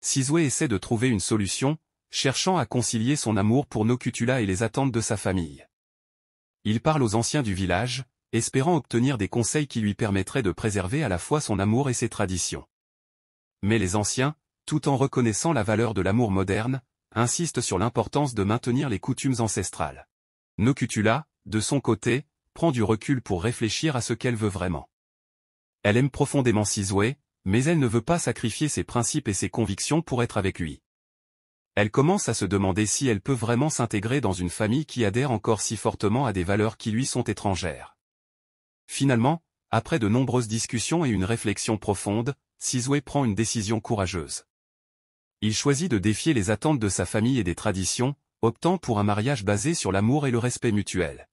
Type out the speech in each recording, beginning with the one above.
Sizwe essaie de trouver une solution, cherchant à concilier son amour pour Nokutula et les attentes de sa famille. Il parle aux anciens du village, espérant obtenir des conseils qui lui permettraient de préserver à la fois son amour et ses traditions. Mais les anciens, tout en reconnaissant la valeur de l'amour moderne, insistent sur l'importance de maintenir les coutumes ancestrales. Nokutula, de son côté, prend du recul pour réfléchir à ce qu'elle veut vraiment. Elle aime profondément Sizwe, mais elle ne veut pas sacrifier ses principes et ses convictions pour être avec lui. Elle commence à se demander si elle peut vraiment s'intégrer dans une famille qui adhère encore si fortement à des valeurs qui lui sont étrangères. Finalement, après de nombreuses discussions et une réflexion profonde, Sizwe prend une décision courageuse. Il choisit de défier les attentes de sa famille et des traditions, optant pour un mariage basé sur l'amour et le respect mutuel.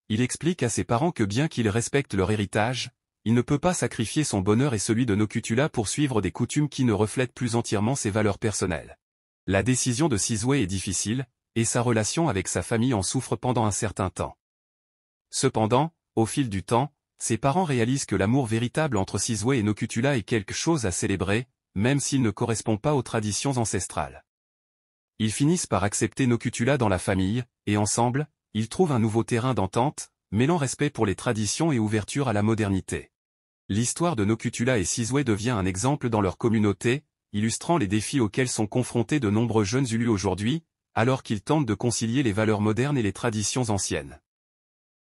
Il explique à ses parents que bien qu'il respecte leur héritage, il ne peut pas sacrifier son bonheur et celui de Nokutula pour suivre des coutumes qui ne reflètent plus entièrement ses valeurs personnelles. La décision de Sizwe est difficile, et sa relation avec sa famille en souffre pendant un certain temps. Cependant, au fil du temps, ses parents réalisent que l'amour véritable entre Sizwe et Nokutula est quelque chose à célébrer, même s'il ne correspond pas aux traditions ancestrales. Ils finissent par accepter Nokutula dans la famille, et ensemble, ils trouvent un nouveau terrain d'entente, mêlant respect pour les traditions et ouverture à la modernité. L'histoire de Nokutula et Sizwe devient un exemple dans leur communauté, illustrant les défis auxquels sont confrontés de nombreux jeunes Zulus aujourd'hui, alors qu'ils tentent de concilier les valeurs modernes et les traditions anciennes.